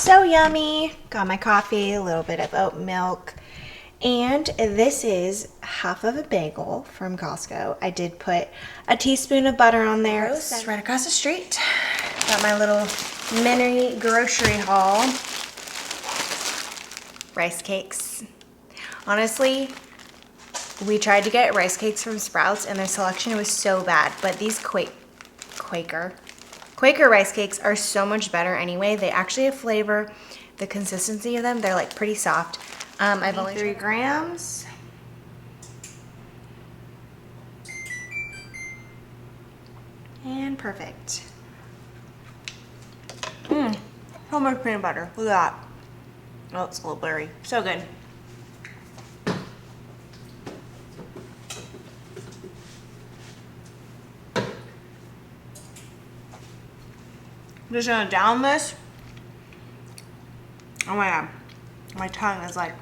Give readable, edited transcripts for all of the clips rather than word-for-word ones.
So yummy. Got my coffee, a little bit of oat milk, and this is half of a bagel from Costco. I did put a teaspoon of butter on there. It's right across the street. Got my little mini grocery haul. Rice cakes. Honestly, we tried to get rice cakes from Sprouts and their selection was so bad, but these Quaker rice cakes are so much better anyway. They actually have flavor. The consistency of them, they're like pretty soft. I've only 3 grams. And perfect. So much peanut butter. Look at that. Oh, it's a little blurry. So good. I'm just gonna down this. Oh my god. My tongue is like,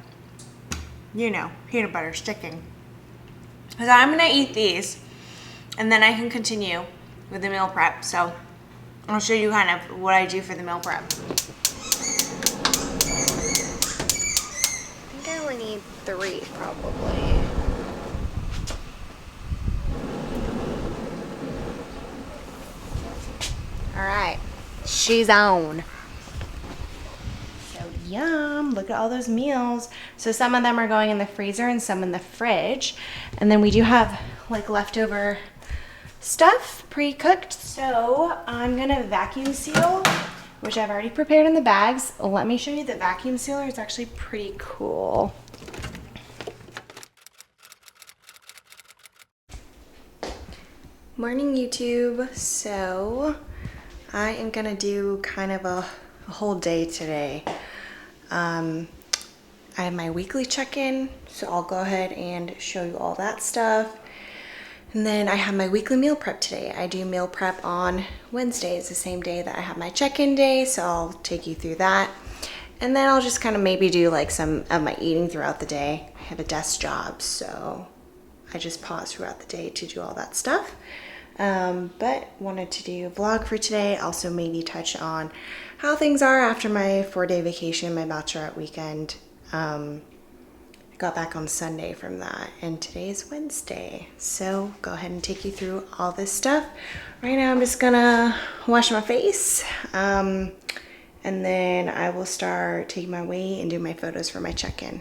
you know, peanut butter sticking. So I'm gonna eat these and then I can continue with the meal prep. So I'll show you kind of what I do for the meal prep. I think I only need 3 probably. All right, she's on. So yum, look at all those meals. So some of them are going in the freezer and some in the fridge. And then we do have like leftover stuff pre-cooked. So I'm gonna vacuum seal, which I've already prepared in the bags. Let me show you the vacuum sealer. It's actually pretty cool. Morning YouTube. So I am gonna do kind of a whole day today. I have my weekly check-in, so I'll go ahead and show you all that stuff. And then I have my weekly meal prep today. I do meal prep on Wednesday. It's the same day that I have my check-in day, so I'll take you through that. And then I'll just kind of maybe do like some of my eating throughout the day. I have a desk job, so I just pause throughout the day to do all that stuff. But wanted to do a vlog for today. Also maybe touch on how things are after my 4-day vacation, my bachelorette weekend. Got back on Sunday from that, and today is Wednesday. So go ahead and take you through all this stuff. Right now I'm just gonna wash my face, and then I will start taking my weight and do my photos for my check-in.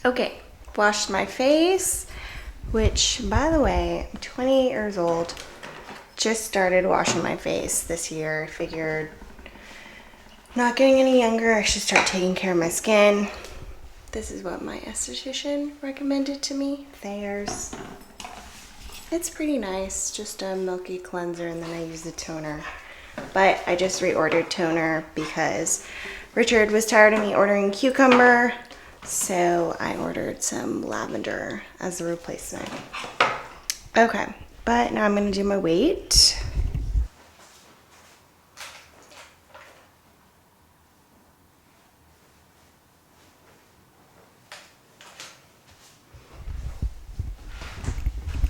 Okay, washed my face. Which, by the way, I'm 28 years old, just started washing my face this year. Figured not getting any younger, I should start taking care of my skin. This is what my esthetician recommended to me, Thayer's. It's pretty nice, just a milky cleanser, and then I use the toner. But I just reordered toner because Richard was tired of me ordering cucumber. So I ordered some lavender as a replacement. Okay, but now I'm gonna do my weight.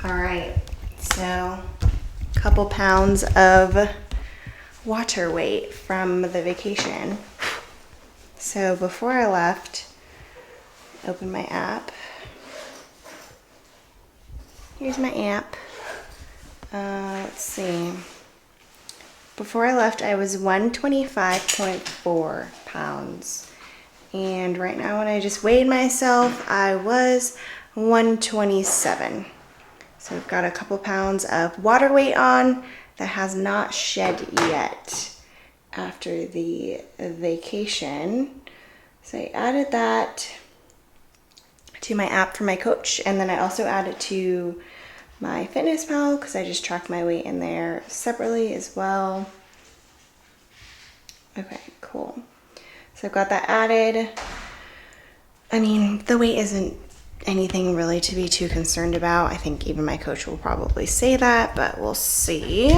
All right, so a couple pounds of water weight from the vacation. So before I left, open my app. Here's my app. Let's see. Before I left, I was 125.4 pounds. And right now, when I just weighed myself, I was 127. So I've got a couple pounds of water weight on that has not shed yet after the vacation. So I added that to my app for my coach, and then I also add it to my fitness pal because I just track my weight in there separately as well. Okay, cool. So I've got that added. I mean, the weight isn't anything really to be too concerned about. I think even my coach will probably say that, but we'll see.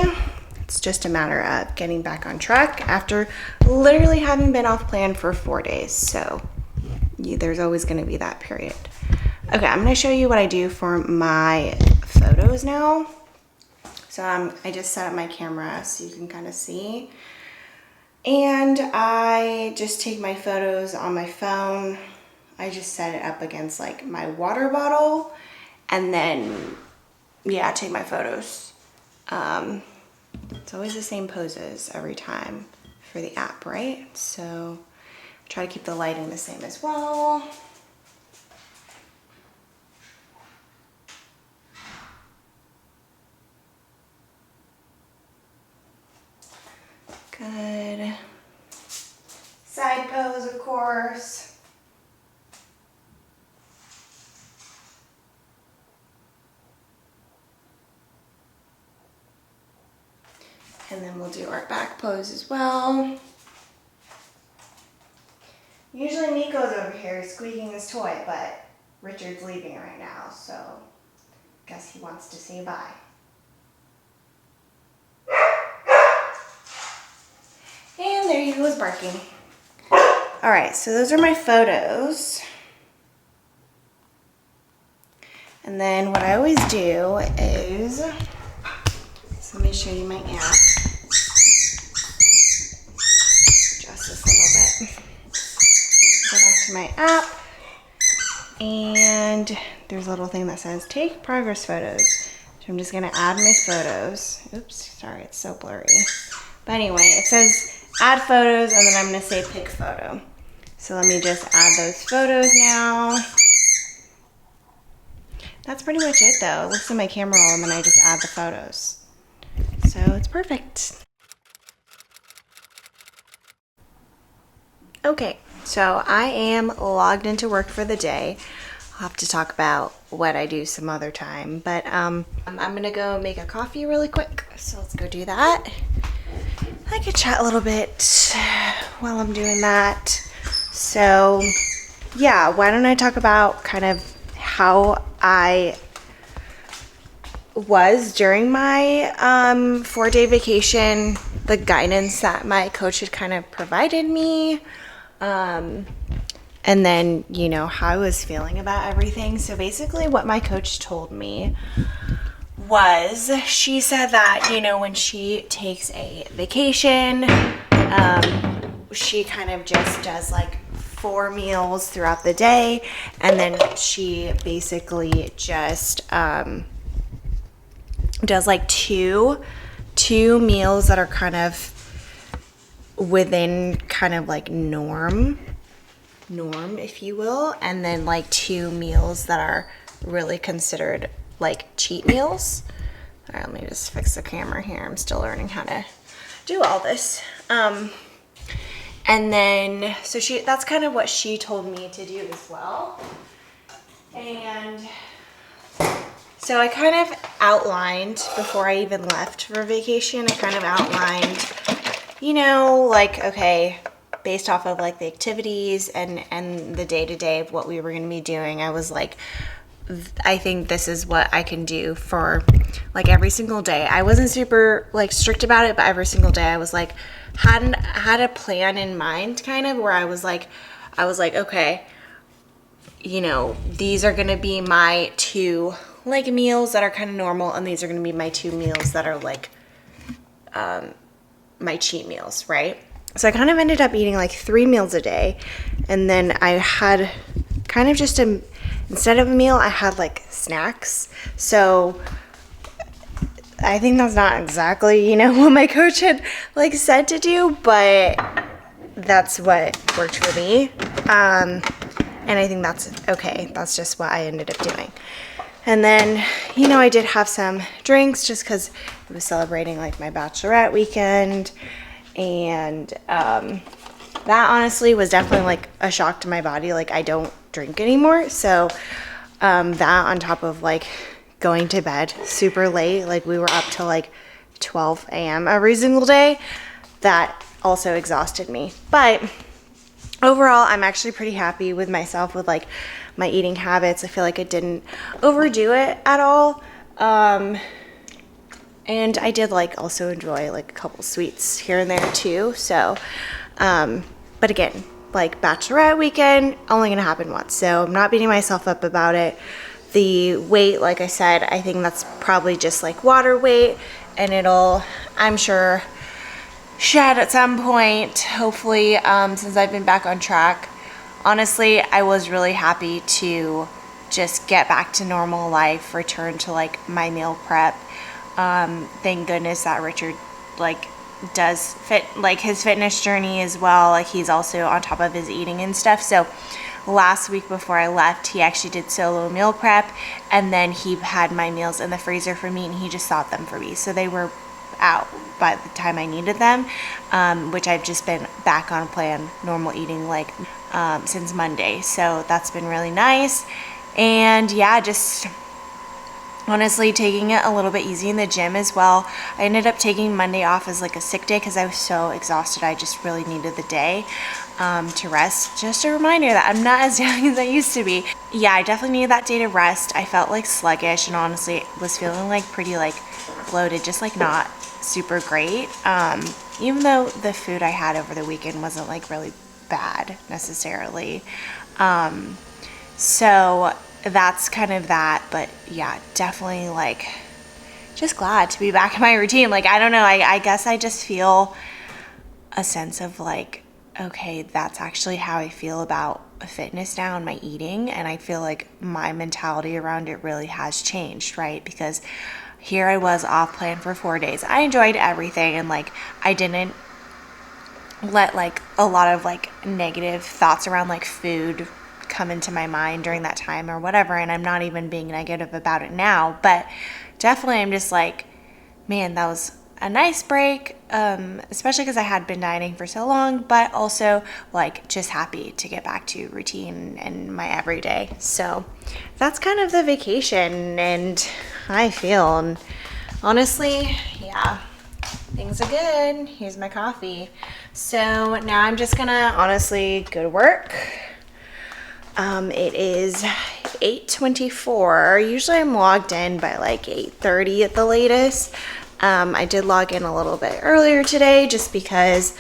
It's just a matter of getting back on track after literally having been off plan for 4 days. So there's always going to be that period. Okay, I'm going to show you what I do for my photos now. So I just set up my camera so you can kind of see. And I just take my photos on my phone. I just set it up against like my water bottle, and then yeah, take my photos. It's always the same poses every time for the app, right? So try to keep the lighting the same as well. Good. Side pose, of course. And then we'll do our back pose as well. Usually Nico's over here squeaking his toy, but Richard's leaving right now, so guess he wants to say bye. And there he goes barking. All right, so those are my photos. And then what I always do is, so let me show you my app. Adjust this a little bit. Go back to my app, and there's a little thing that says take progress photos. So I'm just gonna add my photos. Oops, sorry, it's so blurry. But anyway, it says add photos, and then I'm gonna say pick photo. So let me just add those photos now. That's pretty much it though. It looks at my camera roll and then I just add the photos. So it's perfect. Okay, so I am logged into work for the day. I'll have to talk about what I do some other time, but I'm gonna go make a coffee really quick. So let's go do that. I could chat a little bit while I'm doing that. So yeah, why don't I talk about kind of how I was during my 4-day vacation, the guidance that my coach had kind of provided me, and then, you know, how I was feeling about everything. So basically what my coach told me was, she said that, you know, when she takes a vacation, she kind of just does like 4 meals throughout the day, and then she basically just does like two meals that are kind of within kind of like norm if you will, and then like 2 meals that are really considered like cheat meals. All right, let me just fix the camera here. I'm still learning how to do all this. And then, so that's kind of what she told me to do as well. And so I kind of outlined, before I even left for vacation, I kind of outlined, you know, like, okay, based off of like the activities and the day-to-day of what we were going to be doing, I was like, I think this is what I can do for like every single day. I wasn't super like strict about it, but every single day I was like, had a plan in mind, kind of, where I was like, okay, you know, these are gonna be my 2 like meals that are kind of normal, and these are gonna be my 2 meals that are like my cheat meals, right? So I kind of ended up eating like 3 meals a day, and then I had kind of just instead of a meal, I had like snacks. So I think that's not exactly, you know, what my coach had like said to do, but that's what worked for me. And I think that's okay. That's just what I ended up doing. And then, you know, I did have some drinks just because I was celebrating like my bachelorette weekend. And that honestly was definitely like a shock to my body. Like, I don't drink anymore. So that on top of like going to bed super late, like we were up till like 12 a.m. every single day, that also exhausted me. But overall, I'm actually pretty happy with myself with like my eating habits. I feel like I didn't overdo it at all. And I did like also enjoy like a couple sweets here and there too. So, but again, like bachelorette weekend, only gonna happen once. So I'm not beating myself up about it. The weight, like I said, I think that's probably just like water weight, and I'm sure shed at some point, hopefully, since I've been back on track. Honestly, I was really happy to just get back to normal life, return to like my meal prep. Thank goodness that Richard like does fit like his fitness journey as well. Like he's also on top of his eating and stuff. So last week before I left, he actually did solo meal prep, and then he had my meals in the freezer for me, and he just thawed them for me. So they were out by the time I needed them, which I've just been back on plan, normal eating like since Monday. So that's been really nice. And yeah, just honestly taking it a little bit easy in the gym as well. I ended up taking Monday off as like a sick day because I was so exhausted. I just really needed the day to rest. Just a reminder that I'm not as young as I used to be. Yeah, I definitely needed that day to rest. I felt like sluggish and honestly was feeling like pretty like bloated, just like not super great. Even though the food I had over the weekend wasn't like really bad necessarily. So that's kind of that, but yeah, definitely like just glad to be back in my routine. Like, I don't know, I guess I just feel a sense of like, okay, that's actually how I feel about fitness now and my eating. And I feel like my mentality around it really has changed, right? Because here I was off plan for 4 days. I enjoyed everything, and like I didn't let like a lot of like negative thoughts around like food come into my mind during that time or whatever. And I'm not even being negative about it now, but definitely I'm just like, man, that was a nice break, especially because I had been dieting for so long, but also like just happy to get back to routine and my everyday. So that's kind of the vacation and how I feel. And honestly, yeah, things are good. Here's my coffee. So now I'm just gonna honestly go to work. It is 8:24. Usually I'm logged in by like 8:30 at the latest. I did log in a little bit earlier today just because,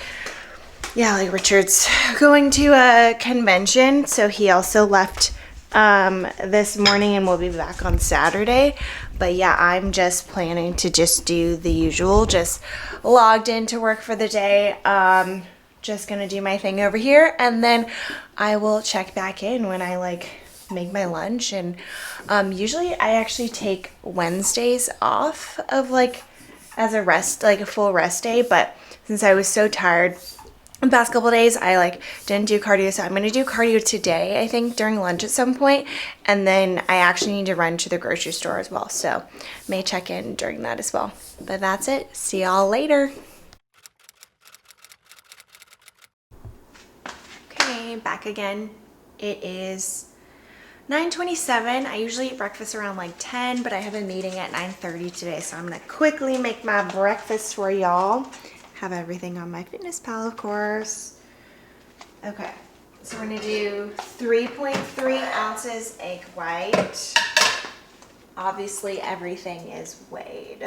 yeah, like Richard's going to a convention. So he also left this morning and we'll be back on Saturday. But yeah, I'm just planning to just do the usual, just logged in to work for the day. Just gonna do my thing over here, and then I will check back in when I like make my lunch. And usually I actually take Wednesdays off of like as a rest, like a full rest day, but since I was so tired the past couple of days, I like didn't do cardio. So I'm gonna do cardio today, I think during lunch at some point, and then I actually need to run to the grocery store as well, so may check in during that as well. But that's it. See y'all later. Okay, back again. It is 9:27. I usually eat breakfast around like 10, but I have a meeting at 9:30 today, so I'm gonna quickly make my breakfast for y'all. Have everything on my fitness pal, of course. Okay, so we're gonna do 3.3 ounces egg white. Obviously, everything is weighed.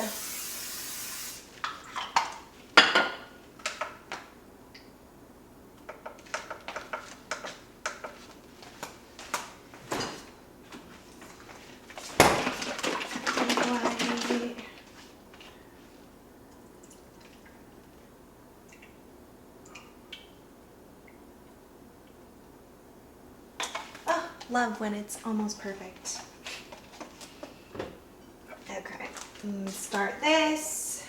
Love when it's almost perfect. Okay, start this.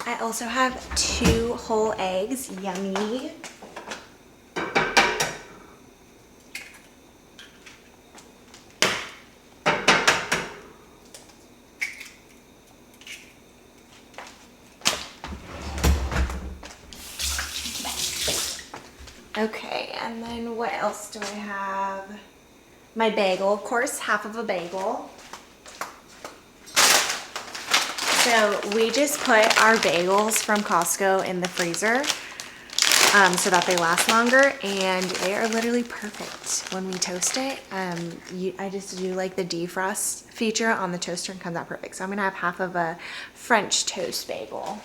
I also have 2 whole eggs, yummy. Okay, and then what else do I have? My bagel, of course, half of a bagel. So we just put our bagels from Costco in the freezer so that they last longer, and they are literally perfect when we toast it. I just do like the defrost feature on the toaster and comes out perfect. So I'm gonna have half of a French toast bagel.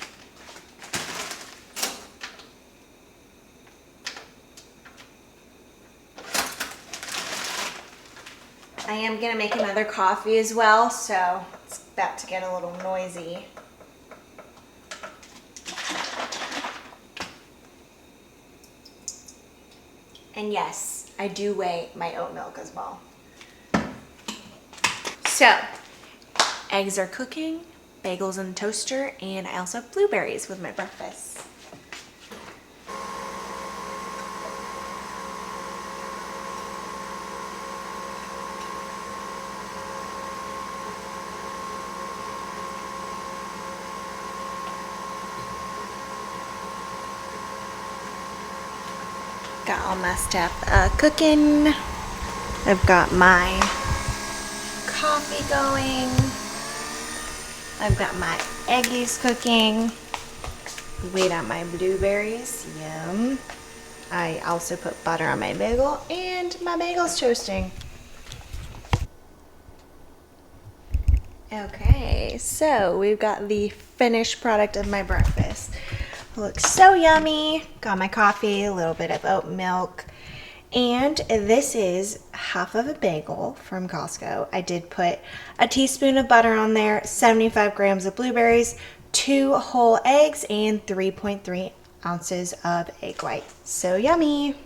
I am gonna make another coffee as well, so it's about to get a little noisy. And yes, I do weigh my oat milk as well. So, eggs are cooking, bagels in the toaster, and I also have blueberries with my breakfast. Got all my stuff cooking. I've got my coffee going. I've got my eggies cooking. Wait on my blueberries. Yum. I also put butter on my bagel, and my bagel's toasting. Okay, so we've got the finished product of my breakfast. Looks so yummy. Got my coffee, a little bit of oat milk, and this is half of a bagel from Costco. I did put a teaspoon of butter on there, 75 grams of blueberries, 2 whole eggs, and 3.3 ounces of egg white. So yummy.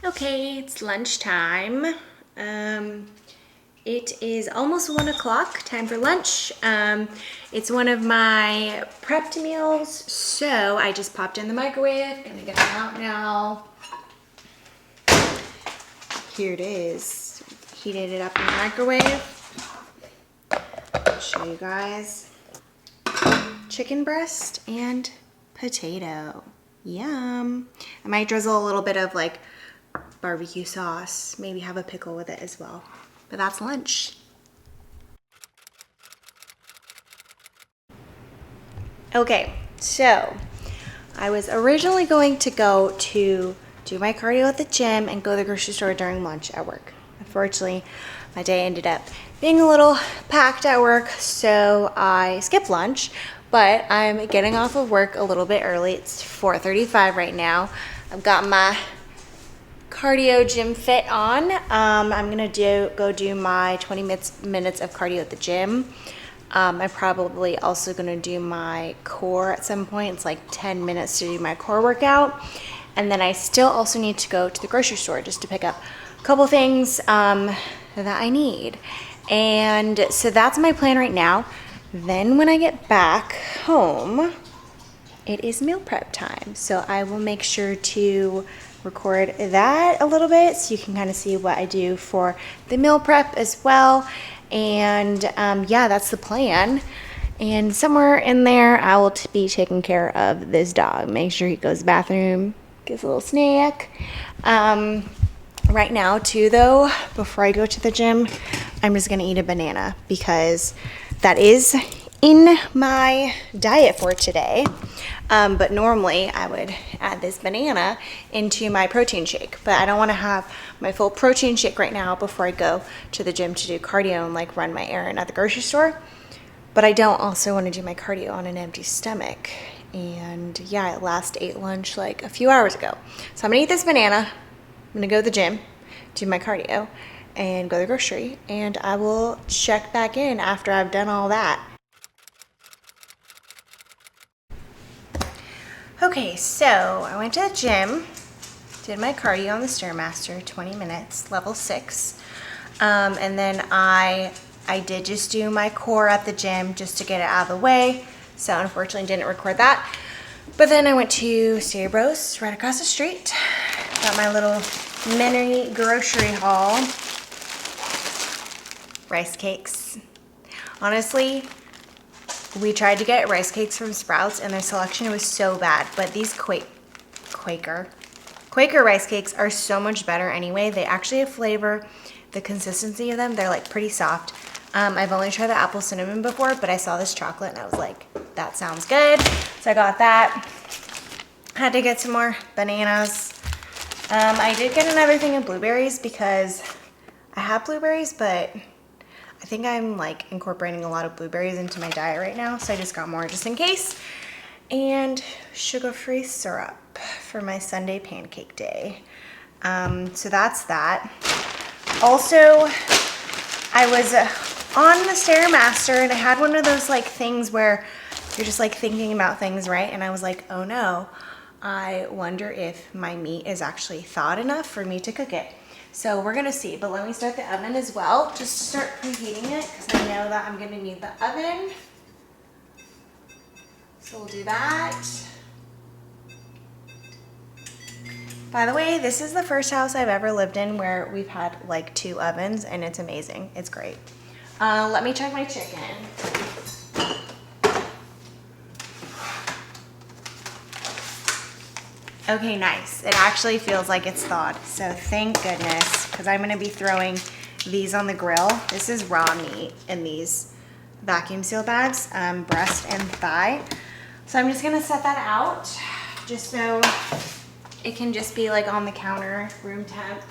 Okay, it's lunchtime. It is almost 1 o'clock, time for lunch. It's one of my prepped meals, so I just popped in the microwave. Gonna get them out now. Here it is. Heated it up in the microwave. I'll show you guys. Chicken breast and potato. Yum. I might drizzle a little bit of like barbecue sauce, maybe have a pickle with it as well. But that's lunch. Okay, so I was originally going to go to do my cardio at the gym and go to the grocery store during lunch at work. Unfortunately, my day ended up being a little packed at work, so I skipped lunch, but I'm getting off of work a little bit early. It's 4:35 right now. I've got my cardio gym fit on. I'm gonna go do my 20 minutes of cardio at the gym. I'm probably also gonna do my core at some point. It's like 10 minutes to do my core workout. And then I still also need to go to the grocery store just to pick up a couple things that I need. And so that's my plan right now. Then when I get back home, it is meal prep time. So I will make sure to record that a little bit so you can kind of see what I do for the meal prep as well. And yeah, that's the plan. And somewhere in there, I will be taking care of this dog. Make sure he goes to the bathroom, gets a little snack. Right now too though, before I go to the gym, I'm just gonna eat a banana because that is in my diet for today. But normally I would add this banana into my protein shake, but I don't want to have my full protein shake right now before I go to the gym to do cardio and like run my errand at the grocery store. But I don't also want to do my cardio on an empty stomach. And yeah, I last ate lunch like a few hours ago. So I'm gonna eat this banana. I'm gonna go to the gym, do my cardio, and go to the grocery, and I will check back in after I've done all that. Okay, so I went to the gym, did my cardio on the Stairmaster, 20 minutes, level 6. And then I did just do my core at the gym just to get it out of the way. So unfortunately didn't record that. But then I went to Cerebros right across the street. Got my little mini grocery haul. Rice cakes. Honestly, we tried to get rice cakes from Sprouts and their selection was so bad, but these Quaker rice cakes are so much better anyway. They actually have flavor. The consistency of them, they're like pretty soft. I've only tried the apple cinnamon before, but I saw this chocolate and I was like, that sounds good. So I got that. Had to get some more bananas. I did get another thing of blueberries because I have blueberries, but I think I'm like incorporating a lot of blueberries into my diet right now, so I just got more just in case. And sugar-free syrup for my Sunday pancake day. So that's that. Also, I was on the Stairmaster and I had one of those like things where you're just like thinking about things, right? And I was like, oh no, I wonder if my meat is actually thawed enough for me to cook it. So we're gonna see, but let me start the oven as well, just to start preheating it, because I know that I'm gonna need the oven. So we'll do that. By the way, this is the first house I've ever lived in where we've had like 2 ovens, and it's amazing. It's great. Let me check my chicken. Okay, nice. It actually feels like it's thawed, so thank goodness, because I'm gonna be throwing these on the grill. This is raw meat in these vacuum seal bags, breast and thigh. So I'm just gonna set that out, just so it can just be like on the counter, room temp.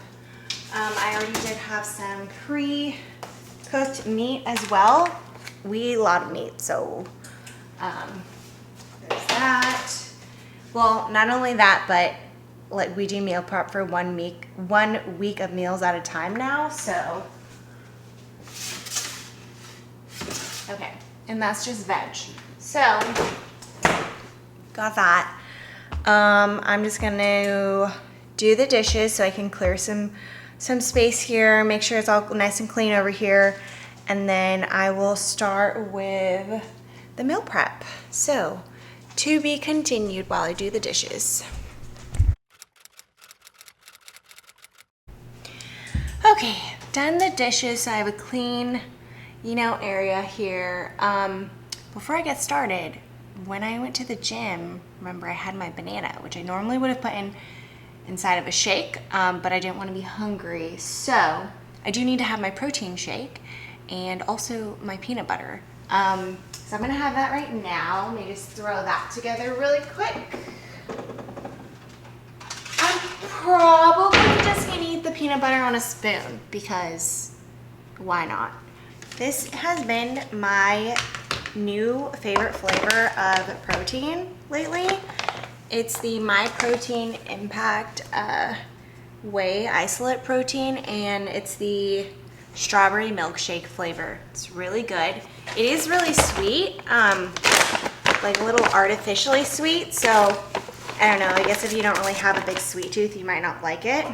I already did have some pre-cooked meat as well. We eat a lot of meat, so there's that. Well, not only that, but like we do meal prep for 1 week of meals at a time now, so. Okay, and that's just veg. So, got that. I'm just gonna do the dishes so I can clear some space here, make sure it's all nice and clean over here, and then I will start with the meal prep. So, to be continued while I do the dishes. Okay, done the dishes, so I have a clean, area here. Before I get started, when I went to the gym, remember I had my banana, which I normally would have put inside of a shake, but I didn't want to be hungry. So I do need to have my protein shake and also my peanut butter. So I'm gonna have that right now. Let me just throw that together really quick. I'm probably just gonna eat the peanut butter on a spoon because why not? This has been my new favorite flavor of protein lately. It's the My Protein Impact Whey Isolate Protein, and it's the strawberry milkshake flavor. It's really good. It is really sweet, like a little artificially sweet, so I don't know, I guess if you don't really have a big sweet tooth, you might not like it.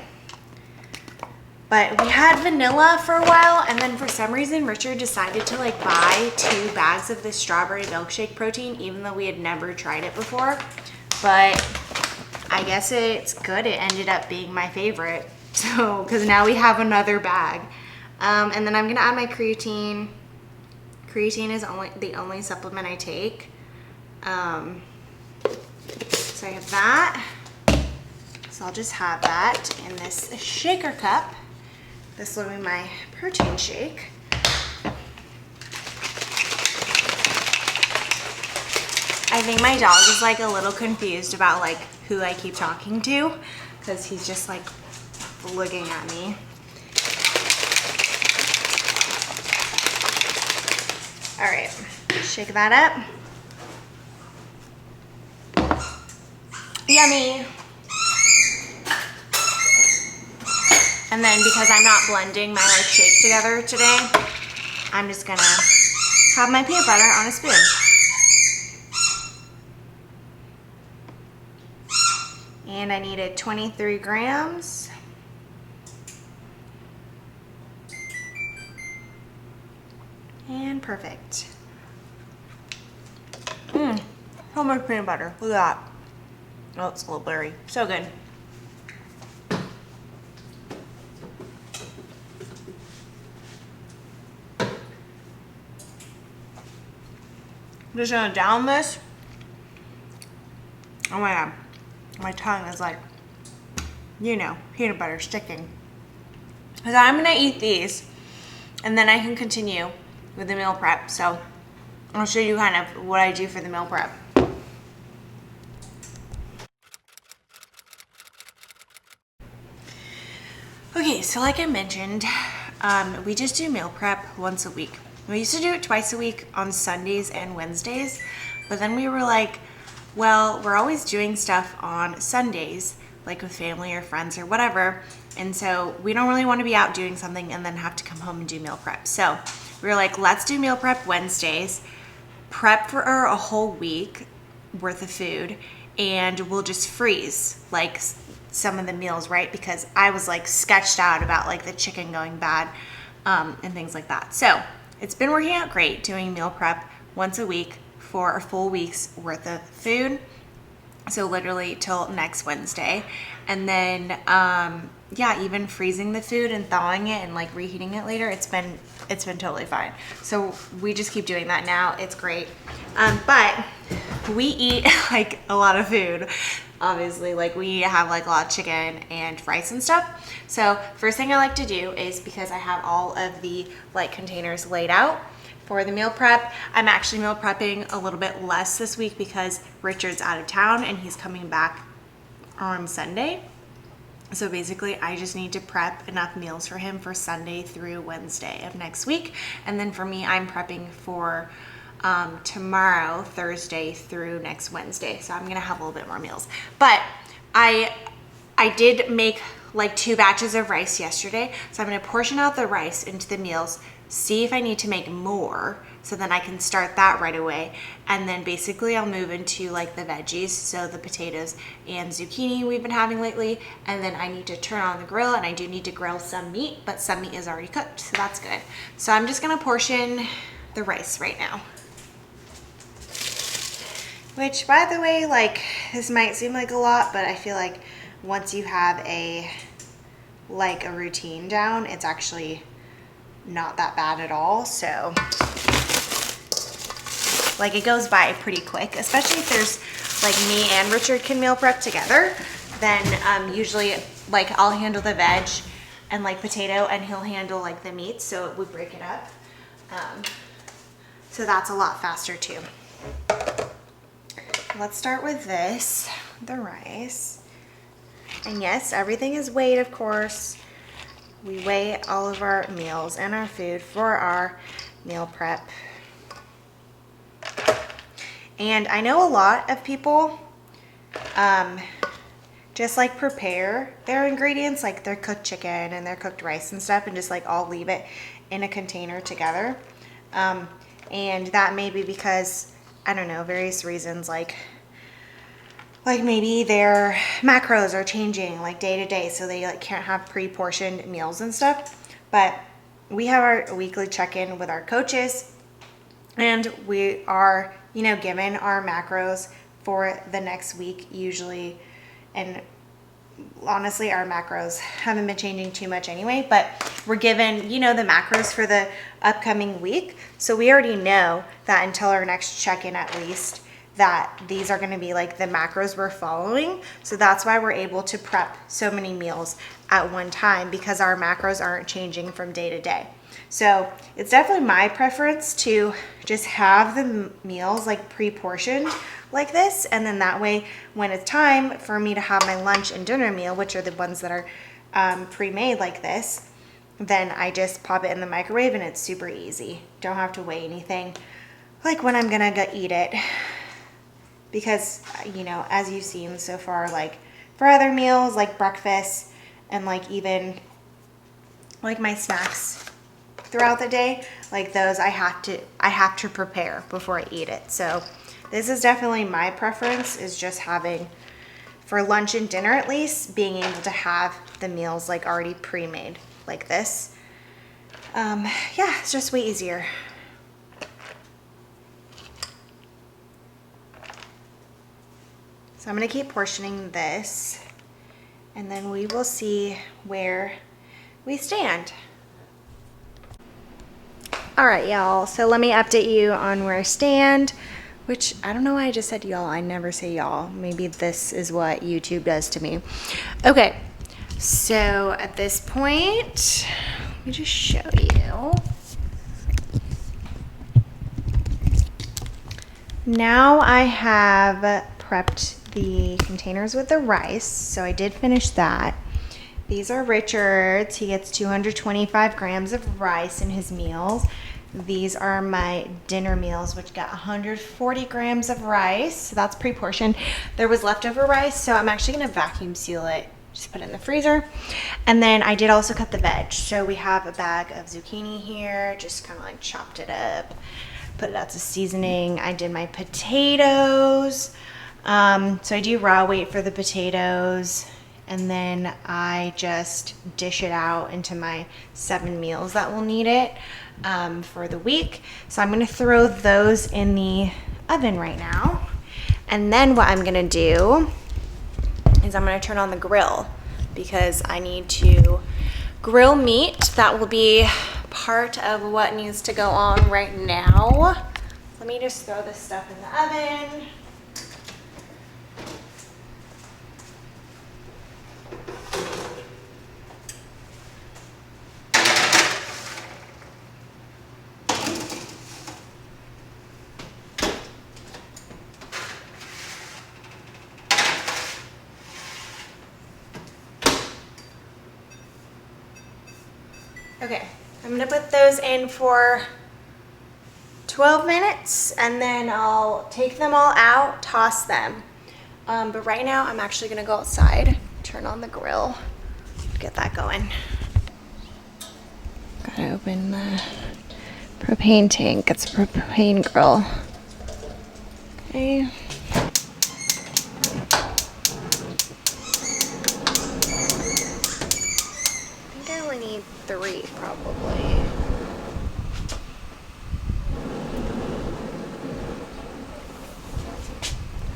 But we had vanilla for a while, and then for some reason Richard decided to like buy 2 bags of this strawberry milkshake protein, even though we had never tried it before. But I guess it's good. It ended up being my favorite. So, because now we have another bag. And then I'm gonna add my creatine. Creatine is the only supplement I take. So I have that. So I'll just have that in this shaker cup. This will be my protein shake. I think my dog is like a little confused about like who I keep talking to, because he's just like looking at me. All right, shake that up. Yummy. And then because I'm not blending my like shake together today, I'm just gonna have my peanut butter on a spoon. And I needed 23 grams. And perfect. So much peanut butter. Look at that. Oh, it's a little blurry. So good. I'm just gonna down this. Oh my god. My tongue is like, peanut butter sticking. So I'm gonna eat these and then I can continue with the meal prep. So I'll show you kind of what I do for the meal prep. Okay, so like I mentioned, we just do meal prep once a week. We used to do it twice a week on Sundays and Wednesdays, but then we were like, well, we're always doing stuff on Sundays, like with family or friends or whatever, and so we don't really want to be out doing something and then have to come home and do meal prep. So we were like, let's do meal prep Wednesdays, prep for a whole week worth of food, and we'll just freeze like some of the meals, right? Because I was like sketched out about like the chicken going bad and things like that. So it's been working out great doing meal prep once a week for a full week's worth of food. So literally till next Wednesday. And then, yeah, even freezing the food and thawing it and like reheating it later, it's been totally fine. So we just keep doing that now. It's great. But we eat like a lot of food, obviously. Like we have like a lot of chicken and rice and stuff. So first thing I like to do is, because I have all of the like containers laid out for the meal prep, I'm actually meal prepping a little bit less this week because Richard's out of town and he's coming back on Sunday. So basically I just need to prep enough meals for him for Sunday through Wednesday of next week. And then for me, I'm prepping for tomorrow, Thursday through next Wednesday. So I'm gonna have a little bit more meals. But I did make like 2 batches of rice yesterday. So I'm gonna portion out the rice into the meals, see if I need to make more, so then I can start that right away. And then basically I'll move into like the veggies, so the potatoes and zucchini we've been having lately. And then I need to turn on the grill, and I do need to grill some meat, but some meat is already cooked, so that's good. So I'm just gonna portion the rice right now. Which, by the way, like this might seem like a lot, but I feel like once you have a routine down, it's actually not that bad at all. So like it goes by pretty quick, especially if there's like me and Richard can meal prep together. Then usually like I'll handle the veg and like potato, and he'll handle like the meat, so we break it up. So that's a lot faster too. Let's start with this, the rice. And yes, everything is weighed, of course. We weigh all of our meals and our food for our meal prep. And I know a lot of people just like prepare their ingredients, like their cooked chicken and their cooked rice and stuff, and just like all leave it in a container together. And that may be because, I don't know, various reasons, like maybe their macros are changing like day to day, so they like can't have pre-portioned meals and stuff. But we have our weekly check-in with our coaches, and we are, you know, given our macros for the next week usually. And honestly, our macros haven't been changing too much anyway, but we're given, you know, the macros for the upcoming week. So we already know that until our next check-in, at least, that these are going to be like the macros we're following. So that's why we're able to prep so many meals at one time, because our macros aren't changing from day to day. So it's definitely my preference to just have the meals like pre-portioned like this, and then that way when it's time for me to have my lunch and dinner meal, which are the ones that are pre-made like this, then I just pop it in the microwave and it's super easy. Don't have to weigh anything like when I'm gonna go eat it. Because, you know, as you've seen so far, like for other meals like breakfast and like even like my snacks throughout the day, like those I have to prepare before I eat it. So this is definitely my preference, is just having, for lunch and dinner at least, being able to have the meals like already pre-made like this. Yeah, it's just way easier. So I'm gonna keep portioning this, and then we will see where we stand. All right, y'all, so let me update you on where I stand, which I don't know why I just said y'all. I never say y'all. Maybe this is what YouTube does to me. Okay, so at this point, let me just show you. Now I have prepped the containers with the rice, so I did finish that. These are Richard's. He gets 225 grams of rice in his meals. These are my dinner meals, which got 140 grams of rice. So that's pre-portioned. There was leftover rice, so I'm actually gonna vacuum seal it, just put it in the freezer. And then I did also cut the veg. So we have a bag of zucchini here, just kind of like chopped it up. put lots of seasoning. I did my potatoes. So I do raw weight for the potatoes, and then I just dish it out into my 7 meals that will need it for the week. So I'm gonna throw those in the oven right now. And then what I'm gonna do is I'm gonna turn on the grill because I need to grill meat. That will be part of what needs to go on right now. Let me just throw this stuff in the oven. Okay, I'm gonna put those in for 12 minutes and then I'll take them all out, toss them. But right now I'm actually gonna go outside, turn on the grill, get that going. Gotta open the propane tank. It's a propane grill. Okay. I think I only need 3 probably.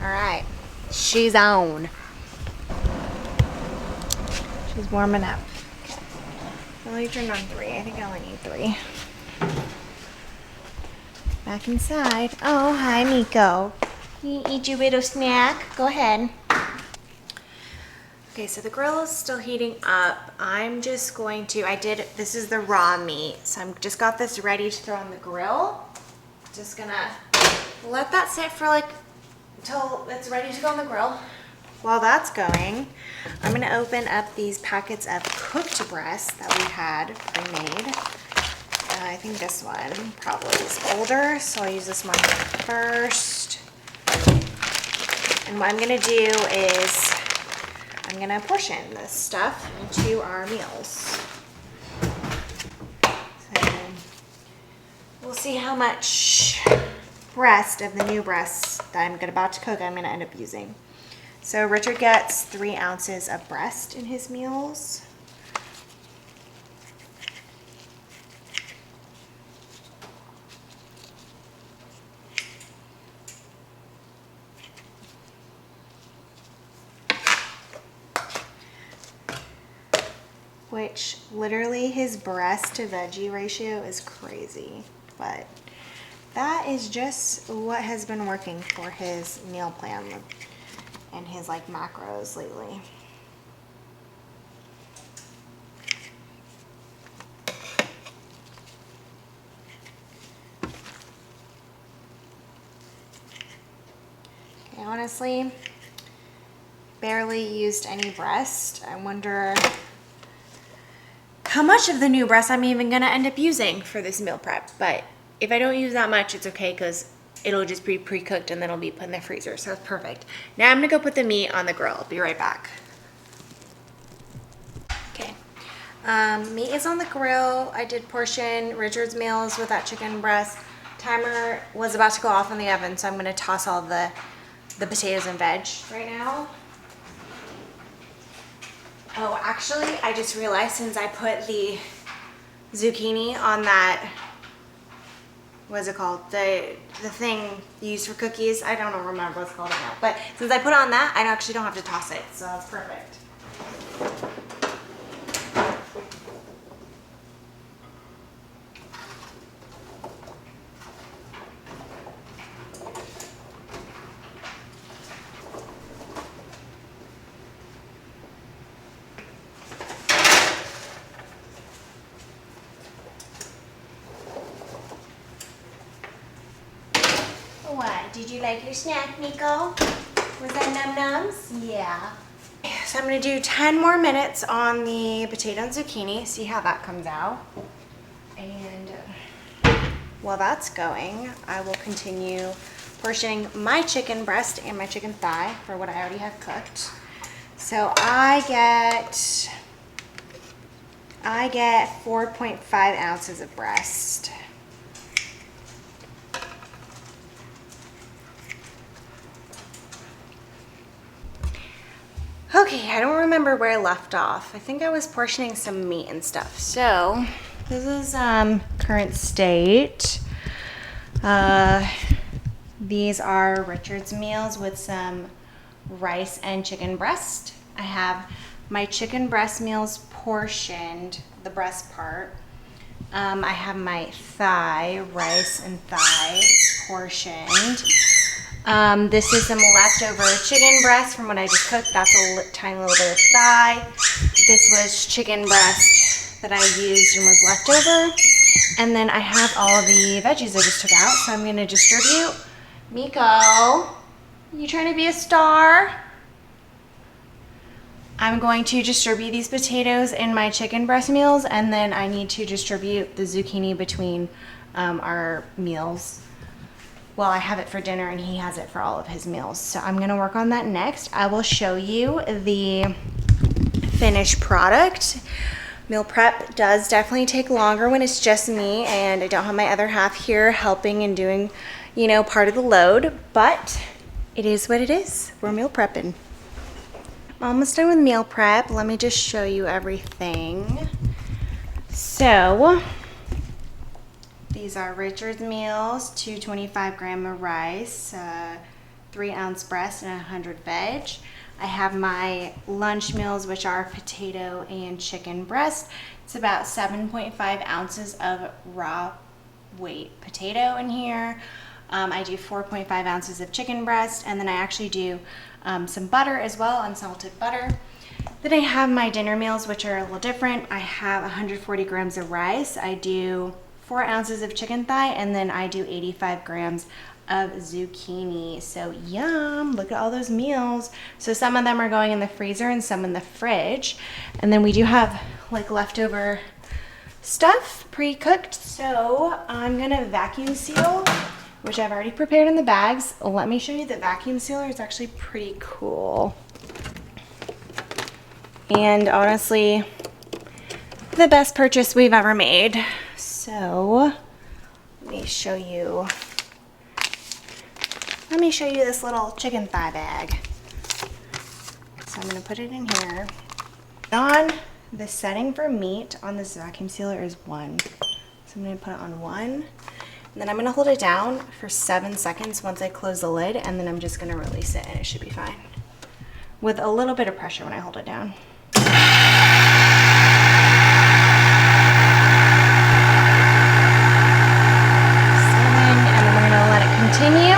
All right, she's on. She's warming up. Okay. I only turned on 3. I think I only need 3. Back inside. Oh, hi, Miko. You eat your little snack. Go ahead. Okay, so the grill is still heating up. I'm just going to, this is the raw meat. So I'm just got this ready to throw on the grill. Just gonna let that sit for like, until it's ready to go on the grill. While that's going, I'm gonna open up these packets of cooked breast that we had pre-made. I think this one probably is older, so I'll use this one first. And what I'm gonna do is I'm gonna portion this stuff into our meals. So we'll see how much breast of the new breasts that I'm about to cook I'm gonna end up using. So Richard gets 3 ounces of breast in his meals. Which literally his breast to veggie ratio is crazy, but that is just what has been working for his meal plan and his like macros lately. Okay, honestly, barely used any breast. I wonder how much of the new breast I'm even gonna end up using for this meal prep, but if I don't use that much, it's okay because it'll just be pre-cooked and then it'll be put in the freezer, so it's perfect. Now I'm gonna go put the meat on the grill. I'll be right back. Okay, meat is on the grill. I did portion Richard's meals with that chicken breast. Timer was about to go off in the oven, so I'm gonna toss all the potatoes and veg right now. Oh, actually, I just realized since I put the zucchini on that, what is it called? The thing you use for cookies. I don't remember what it's called now. But since I put on that, I actually don't have to toss it, so that's perfect. What? Did you like your snack, Nico? Was that num-nums? Yeah. So I'm gonna do 10 more minutes on the potato and zucchini, see how that comes out. And while that's going, I will continue portioning my chicken breast and my chicken thigh for what I already have cooked. So I get 4.5 ounces of breast. Okay, I don't remember where I left off. I think I was portioning some meat and stuff. So this is current state. These are Richard's meals with some rice and chicken breast. I have my chicken breast meals portioned, the breast part. I have my thigh, rice and thigh portioned. This is some leftover chicken breast from when I just cooked. That's a tiny little bit of thigh. This was chicken breast that I used and was left over. And then I have all the veggies I just took out, so I'm going to distribute. Miko, you trying to be a star? I'm going to distribute these potatoes in my chicken breast meals, and then I need to distribute the zucchini between our meals. Well, I have it for dinner and he has it for all of his meals. So I'm gonna work on that next. I will show you the finished product. Meal prep does definitely take longer when it's just me and I don't have my other half here helping and doing, you know, part of the load, but it is what it is. We're meal prepping. I'm almost done with meal prep. Let me just show you everything. So, these are Richard's meals, 225 gram of rice, 3-ounce breast, and 100 veg. I have my lunch meals, which are potato and chicken breast. It's about 7.5 ounces of raw weight potato in here. I do 4.5 ounces of chicken breast, and then I actually do some butter as well, unsalted butter. Then I have my dinner meals, which are a little different. I have 140 grams of rice. I do 4 ounces of chicken thigh, and then I do 85 grams of zucchini. So yum, look at all those meals. So some of them are going in the freezer and some in the fridge. And then we do have like leftover stuff pre-cooked. So I'm gonna vacuum seal, which I've already prepared in the bags. Let me show you the vacuum sealer. It's actually pretty cool. And honestly, the best purchase we've ever made. So let me show you this little chicken thigh bag. So I'm gonna put it in here. On the setting for meat on this vacuum sealer is 1. So I'm gonna put it on 1. And then I'm gonna hold it down for 7 seconds once I close the lid, and then I'm just gonna release it and it should be fine. With a little bit of pressure when I hold it down. Continue.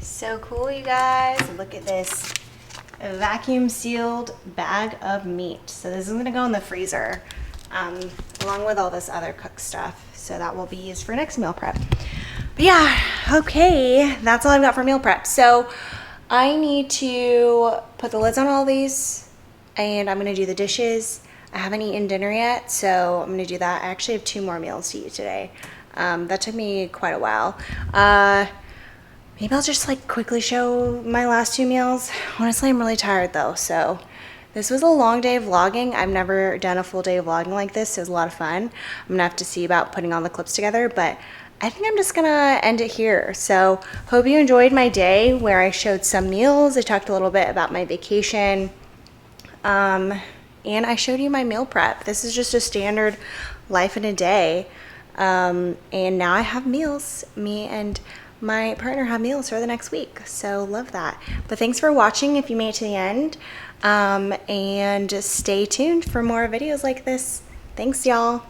So cool, you guys. Look at this vacuum sealed bag of meat. So this is gonna go in the freezer along with all this other cooked stuff. So that will be used for next meal prep. But yeah, okay, that's all I've got for meal prep. So I need to put the lids on all these and I'm gonna do the dishes. I haven't eaten dinner yet, so I'm gonna do that. I actually have 2 more meals to eat today. That took me quite a while. Maybe I'll just like quickly show my last 2 meals. Honestly, I'm really tired though, so this was a long day of vlogging. I've never done a full day of vlogging like this. It was a lot of fun. I'm gonna have to see about putting all the clips together, but I think I'm just gonna end it here. So hope you enjoyed my day where I showed some meals. I talked a little bit about my vacation. And I showed you my meal prep. This is just a standard life in a day. And now I have meals. Me and my partner have meals for the next week, so love that. But thanks for watching if you made it to the end, and stay tuned for more videos like this. Thanks, y'all.